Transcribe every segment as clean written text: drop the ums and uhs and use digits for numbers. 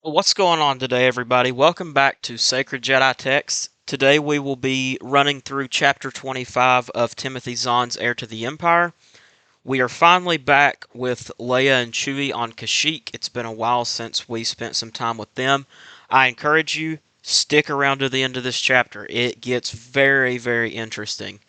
What's going on today, everybody? Welcome back to Sacred Jedi Texts. Today we will be running through Chapter 25 of Timothy Zahn's Heir to the Empire. We are finally back with Leia and Chewie on Kashyyyk. It's been a while since we spent some time with them. I encourage you, stick around to the end of this chapter. It gets very, very interesting.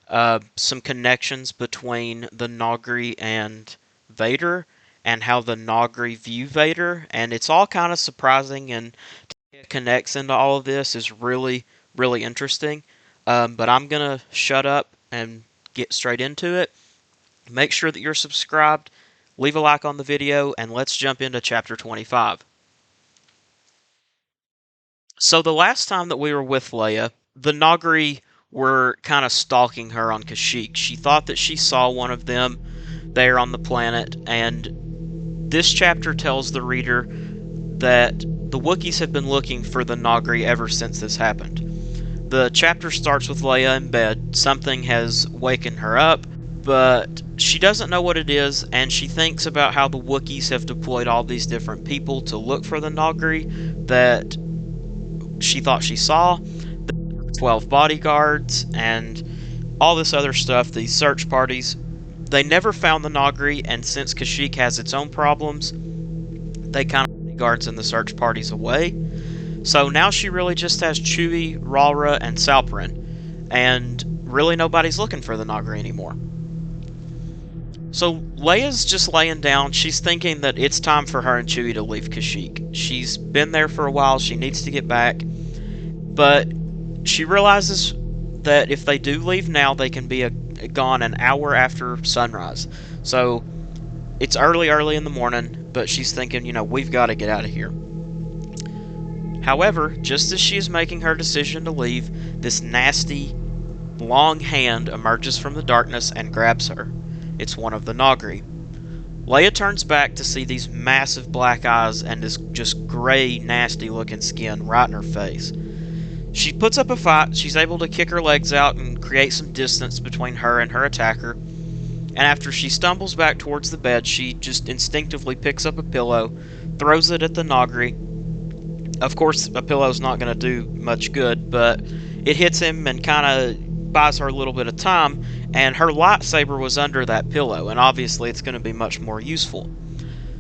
Some connections between the Nagri and Vader, and how the Nagri view Vader, and it's all kind of surprising, and it connects into all of this is really, really interesting. But I'm gonna shut up and get straight into it. Make sure that you're subscribed, leave a like on the video, and let's jump into chapter 25. So the last time that we were with Leia, the Nagri were kind of stalking her on Kashyyyk. She thought that she saw one of them there on the planet, and this chapter tells the reader that the Wookiees have been looking for the Nagri ever since this happened. The chapter starts with Leia in bed. Something has wakened her up, but she doesn't know what it is, and she thinks about how the Wookiees have deployed all these different people to look for the Nagri that she thought she saw. 12 bodyguards and all this other stuff, these search parties. They never found the Nagri, and since Kashyyyk has its own problems, they kind of guards and the search parties away. So now she really just has Chewie, Ralra, and Salperin, and really nobody's looking for the Nagri anymore. So Leia's just laying down. She's thinking that it's time for her and Chewie to leave Kashyyyk. She's been there for a while. She needs to get back. But she realizes that if they do leave now, they can be gone an hour after sunrise. So it's early in the morning, but she's thinking, we've got to get out of here. However, just as she is making her decision to leave, this nasty, long hand emerges from the darkness and grabs her. It's one of the Nagri. Leia turns back to see these massive black eyes and this just gray, nasty-looking skin right in her face. She puts up a fight. She's able to kick her legs out and create some distance between her and her attacker. And after she stumbles back towards the bed, she just instinctively picks up a pillow, throws it at the Nagri. Of course, a pillow's not going to do much good, but it hits him and kind of buys her a little bit of time, and her lightsaber was under that pillow, and obviously it's going to be much more useful.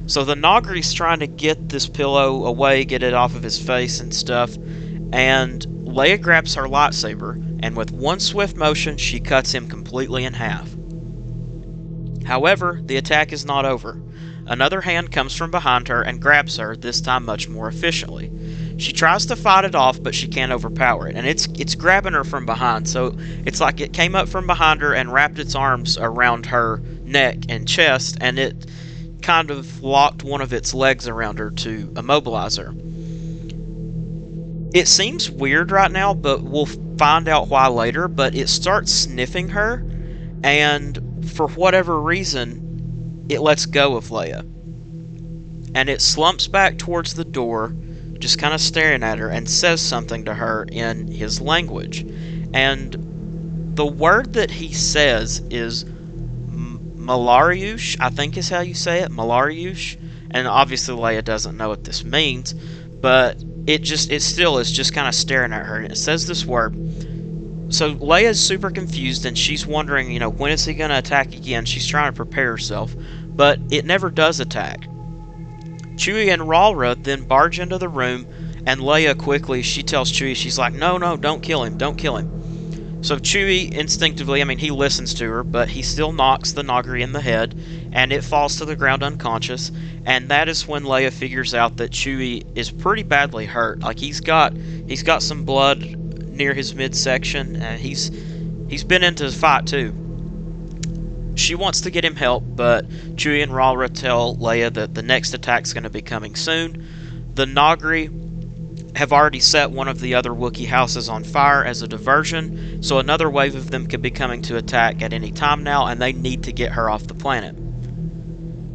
So the Nagri's trying to get this pillow away, get it off of his face and stuff, and Leia grabs her lightsaber, and with one swift motion, she cuts him completely in half. However, the attack is not over. Another hand comes from behind her and grabs her, this time much more efficiently. She tries to fight it off, but she can't overpower it, and it's grabbing her from behind, so it's like it came up from behind her and wrapped its arms around her neck and chest, and it kind of locked one of its legs around her to immobilize her. It seems weird right now, but we'll find out why later, but it starts sniffing her, and for whatever reason, it lets go of Leia. And it slumps back towards the door, just kind of staring at her, and says something to her in his language. And the word that he says is Malariush, I think is how you say it, Malariush. And obviously Leia doesn't know what this means, but it still is just kind of staring at her, and it says this word. So Leia's super confused, and she's wondering, when is he going to attack again? She's trying to prepare herself, but it never does attack. Chewie and Ralra then barge into the room, and Leia quickly, she tells Chewie, she's like, no, don't kill him, don't kill him. So Chewie instinctively, he listens to her, but he still knocks the Nagri in the head, and it falls to the ground unconscious, and that is when Leia figures out that Chewie is pretty badly hurt. Like, he's got some blood near his midsection, and he's been into his fight too. She wants to get him help, but Chewie and Ralra tell Leia that the next attack's going to be coming soon. The Nagri have already set one of the other Wookiee houses on fire as a diversion, so another wave of them could be coming to attack at any time now, and they need to get her off the planet.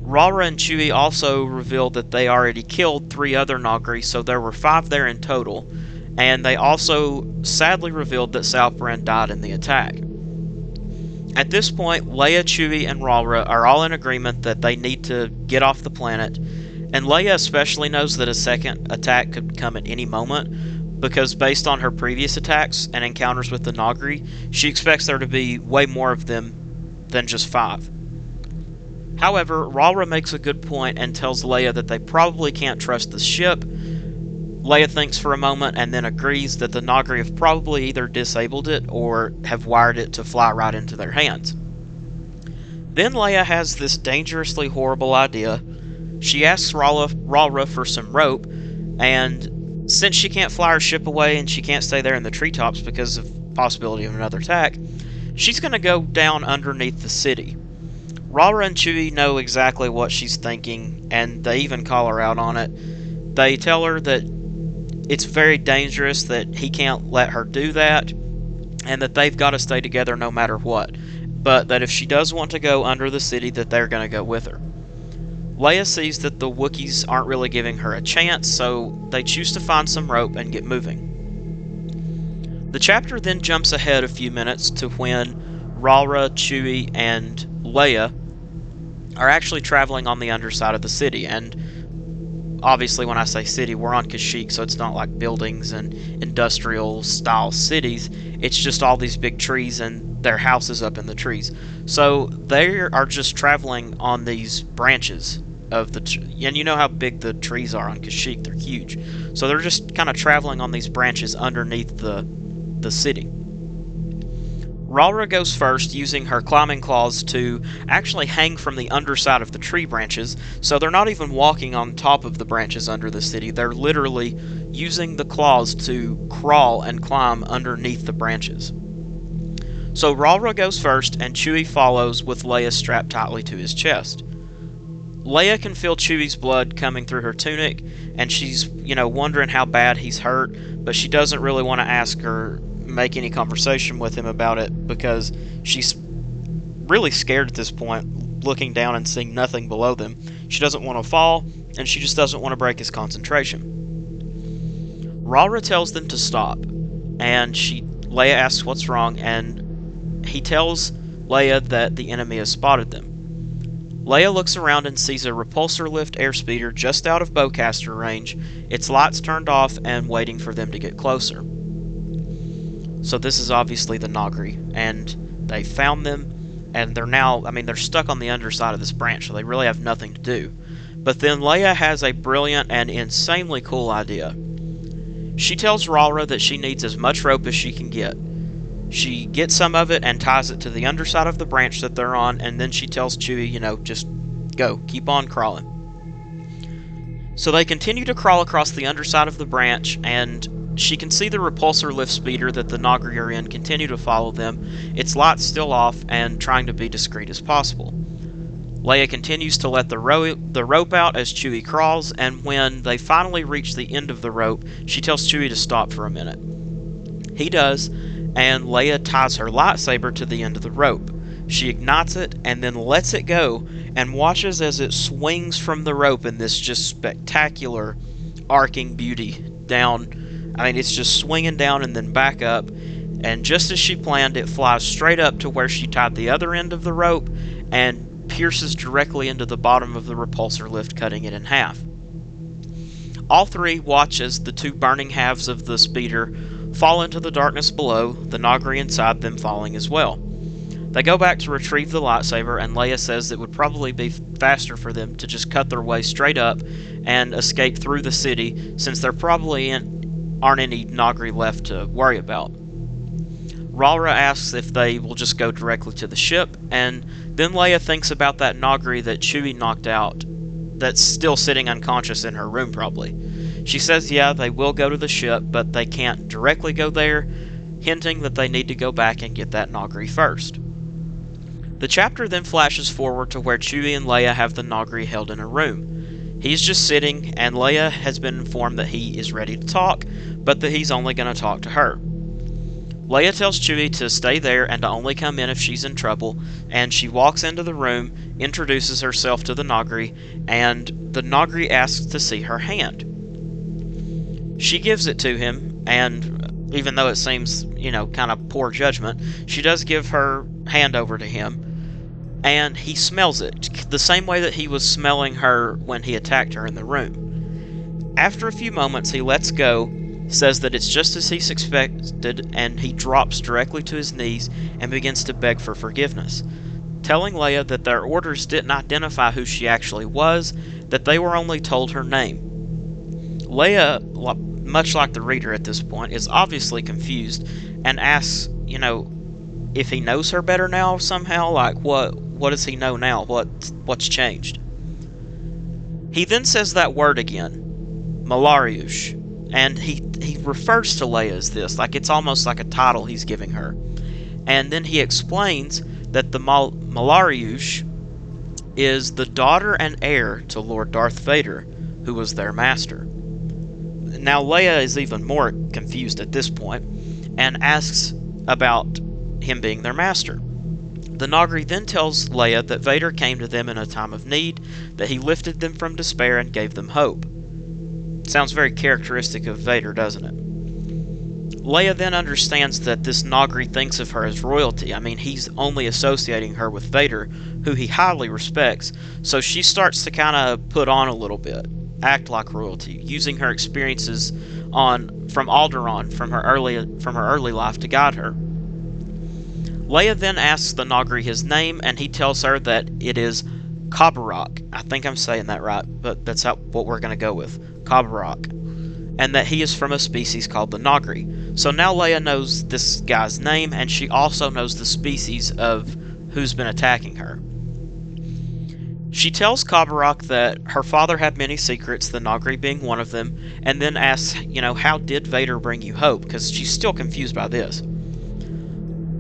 Ralra and Chewie also revealed that they already killed 3 other Nagri, so there were 5 there in total, and they also sadly revealed that Salperin died in the attack. At this point, Leia, Chewie, and Ralra are all in agreement that they need to get off the planet, And Leia especially knows that a second attack could come at any moment, because based on her previous attacks and encounters with the Nagri, she expects there to be way more of them than just 5. However, Ralra makes a good point and tells Leia that they probably can't trust the ship. Leia thinks for a moment and then agrees that the Nagri have probably either disabled it or have wired it to fly right into their hands. Then Leia has this dangerously horrible idea. She asks Ralra for some rope, and since she can't fly her ship away and she can't stay there in the treetops because of possibility of another attack, she's going to go down underneath the city. Ralra and Chewie know exactly what she's thinking, and they even call her out on it. They tell her that it's very dangerous, that he can't let her do that, and that they've got to stay together no matter what, but that if she does want to go under the city, that they're going to go with her. Leia sees that the Wookiees aren't really giving her a chance, so they choose to find some rope and get moving. The chapter then jumps ahead a few minutes to when Ralra, Chewie, and Leia are actually traveling on the underside of the city, and obviously when I say city, we're on Kashyyyk, so it's not like buildings and industrial-style cities. It's just all these big trees and their houses up in the trees. So they are just traveling on these branches of the and you know how big the trees are on Kashyyyk, they're huge. So they're just kind of traveling on these branches underneath the city. Ralra goes first, using her climbing claws to actually hang from the underside of the tree branches, so they're not even walking on top of the branches under the city, they're literally using the claws to crawl and climb underneath the branches. So Ralra goes first, and Chewie follows with Leia strapped tightly to his chest. Leia can feel Chewie's blood coming through her tunic, and she's, wondering how bad he's hurt, but she doesn't really want to ask or make any conversation with him about it because she's really scared at this point, looking down and seeing nothing below them. She doesn't want to fall, and she just doesn't want to break his concentration. Ralra tells them to stop, and Leia asks what's wrong, and he tells Leia that the enemy has spotted them. Leia looks around and sees a repulsor lift airspeeder just out of bowcaster range, its lights turned off and waiting for them to get closer. So this is obviously the Nagri, and they found them, and they're stuck on the underside of this branch, so they really have nothing to do. But then Leia has a brilliant and insanely cool idea. She tells Ralra that she needs as much rope as she can get. She gets some of it and ties it to the underside of the branch that they're on, and then she tells Chewie, just go, keep on crawling. So they continue to crawl across the underside of the branch, and she can see the repulsor lift speeder that the Nagri are in continue to follow them, its lights still off, and trying to be discreet as possible. Leia continues to let the rope out as Chewie crawls, and when they finally reach the end of the rope, she tells Chewie to stop for a minute. He does, and Leia ties her lightsaber to the end of the rope. She ignites it and then lets it go and watches as it swings from the rope in this just spectacular arcing beauty down. It's just swinging down and then back up, and just as she planned, it flies straight up to where she tied the other end of the rope and pierces directly into the bottom of the repulsor lift, cutting it in half. All three watch as the two burning halves of the speeder fall into the darkness below, the Nagri inside them falling as well. They go back to retrieve the lightsaber, and Leia says it would probably be faster for them to just cut their way straight up and escape through the city, since there probably aren't any Nagri left to worry about. Ralra asks if they will just go directly to the ship, and then Leia thinks about that Nagri that Chewie knocked out that's still sitting unconscious in her room probably. She says yeah, they will go to the ship, but they can't directly go there, hinting that they need to go back and get that Nagri first. The chapter then flashes forward to where Chewie and Leia have the Nagri held in a room. He's just sitting, and Leia has been informed that he is ready to talk, but that he's only going to talk to her. Leia tells Chewie to stay there and to only come in if she's in trouble, and she walks into the room, introduces herself to the Nagri, and the Nagri asks to see her hand. She gives it to him, and even though it seems, kind of poor judgment, she does give her hand over to him. and he smells it, the same way that he was smelling her when he attacked her in the room. After a few moments, he lets go, says that it's just as he expected, and he drops directly to his knees and begins to beg for forgiveness, telling Leia that their orders didn't identify who she actually was, that they were only told her name. Leia, much like the reader at this point, is obviously confused and asks, if he knows her better now somehow, like what does he know now? What's changed? He then says that word again, Malariush, and he refers to Leia as this, like it's almost like a title he's giving her. And then he explains that the Malariush is the daughter and heir to Lord Darth Vader, who was their master. Now Leia is even more confused at this point, and asks about him being their master. The Nagri then tells Leia that Vader came to them in a time of need, that he lifted them from despair and gave them hope. Sounds very characteristic of Vader, doesn't it? Leia then understands that this Nagri thinks of her as royalty. I mean, he's only associating her with Vader, who he highly respects, so she starts to kind of put on a little bit, act like royalty, using her experiences from Alderaan, from her early life to guide her. Leia then asks the Nagri his name, and he tells her that it is Kabarak. I think I'm saying that right, but that's what we're going to go with, Kabarak, and that he is from a species called the Nagri. So now Leia knows this guy's name, and she also knows the species of who's been attacking her. She tells Kabarak that her father had many secrets, the Nagri being one of them, and then asks, how did Vader bring you hope? Because she's still confused by this.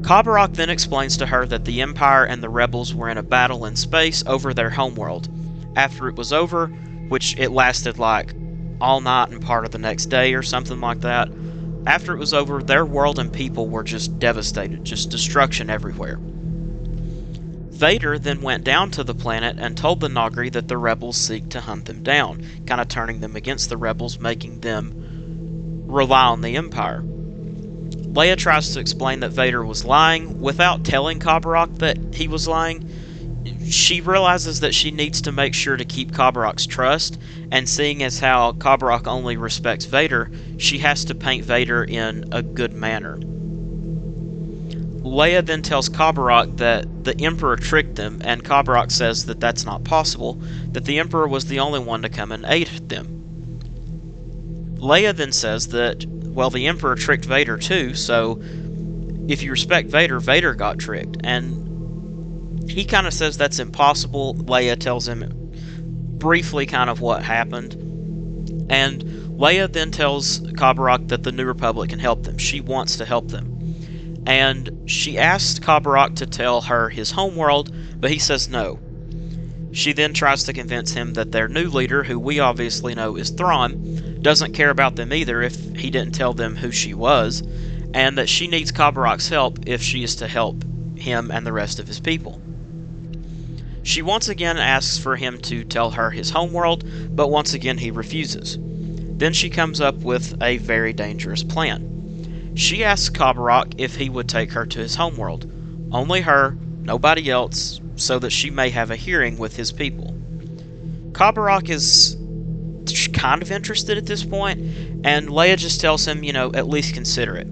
Kabarak then explains to her that the Empire and the Rebels were in a battle in space over their homeworld. After it was over, which it lasted like all night and part of the next day or something like that, after it was over, their world and people were just devastated, just destruction everywhere. Vader then went down to the planet and told the Nagri that the Rebels seek to hunt them down, kind of turning them against the Rebels, making them rely on the Empire. Leia tries to explain that Vader was lying without telling Kabarak that he was lying. She realizes that she needs to make sure to keep Kabarak's trust, and seeing as how Kabarak only respects Vader, she has to paint Vader in a good manner. Leia then tells Kabarak that the Emperor tricked them, and Kabarak says that that's not possible, that the Emperor was the only one to come and aid them. Leia then says that, the Emperor tricked Vader too, so if you respect Vader, Vader got tricked, and he kind of says that's impossible. Leia tells him briefly kind of what happened, and Leia then tells Kabarak that the New Republic can help them. She wants to help them. And she asks Kabarak to tell her his homeworld, but he says no. She then tries to convince him that their new leader, who we obviously know is Thrawn, doesn't care about them either if he didn't tell them who she was, and that she needs Kabarak's help if she is to help him and the rest of his people. She once again asks for him to tell her his homeworld, but once again he refuses. Then she comes up with a very dangerous plan. She asks Kabarak if he would take her to his homeworld. Only her, nobody else, so that she may have a hearing with his people. Kabarak is kind of interested at this point, and Leia just tells him, at least consider it.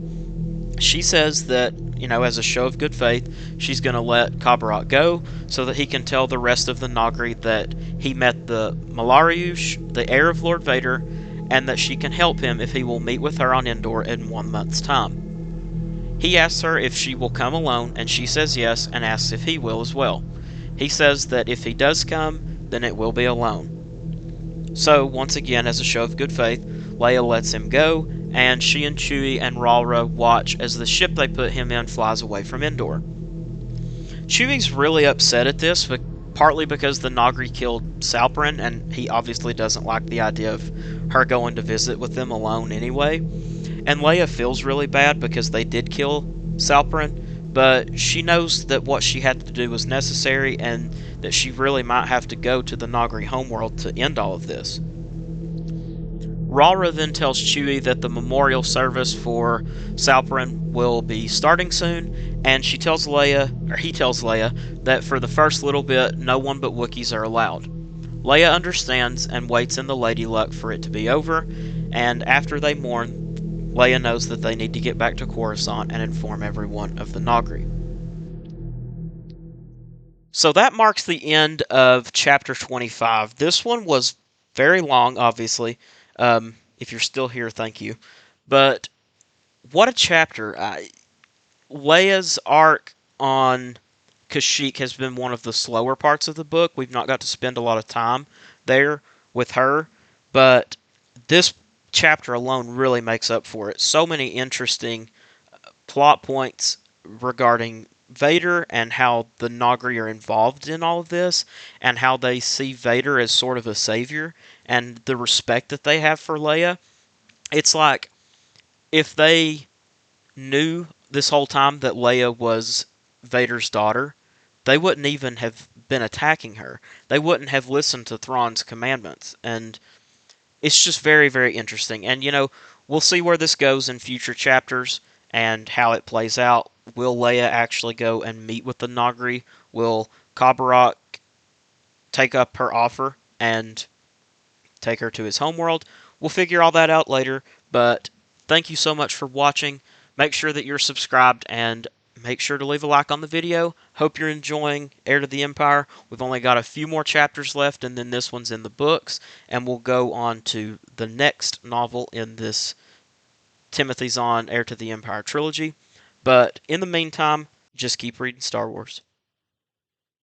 She says that, as a show of good faith, she's going to let Kabarak go so that he can tell the rest of the Nagri that he met the Malariush, the heir of Lord Vader, and that she can help him if he will meet with her on Endor in 1 month's time. He asks her if she will come alone, and she says yes, and asks if he will as well. He says that if he does come, then it will be alone. So, once again, as a show of good faith, Leia lets him go, and she and Chewie and Ralra watch as the ship they put him in flies away from Endor. Chewie's really upset at this, but partly because the Nagri killed Salperin, and he obviously doesn't like the idea of her going to visit with them alone anyway. And Leia feels really bad because they did kill Salperin, but she knows that what she had to do was necessary, and that she really might have to go to the Nagri homeworld to end all of this. Rara then tells Chewie that the memorial service for Salperin will be starting soon, and he tells Leia, that for the first little bit, no one but Wookiees are allowed. Leia understands and waits in the Lady Luck for it to be over, and after they mourn, Leia knows that they need to get back to Coruscant and inform everyone of the Nagri. So that marks the end of chapter 25. This one was very long, obviously. If you're still here, thank you. But what a chapter. Leia's arc on Kashyyyk has been one of the slower parts of the book. We've not got to spend a lot of time there with her, but this chapter alone really makes up for it. So many interesting plot points regarding Vader and how the Nagri are involved in all of this, and how they see Vader as sort of a savior, and the respect that they have for Leia. It's like if they knew this whole time that Leia was Vader's daughter, they wouldn't even have been attacking her. They wouldn't have listened to Thrawn's commandments. And it's just very, very interesting. And, we'll see where this goes in future chapters and how it plays out. Will Leia actually go and meet with the Nagri? Will Kabarak take up her offer and take her to his homeworld? We'll figure all that out later, but thank you so much for watching. Make sure that you're subscribed and make sure to leave a like on the video. Hope you're enjoying Heir to the Empire. We've only got a few more chapters left, and then this one's in the books, and we'll go on to the next novel in this Timothy Zahn Heir to the Empire trilogy. But in the meantime, just keep reading Star Wars.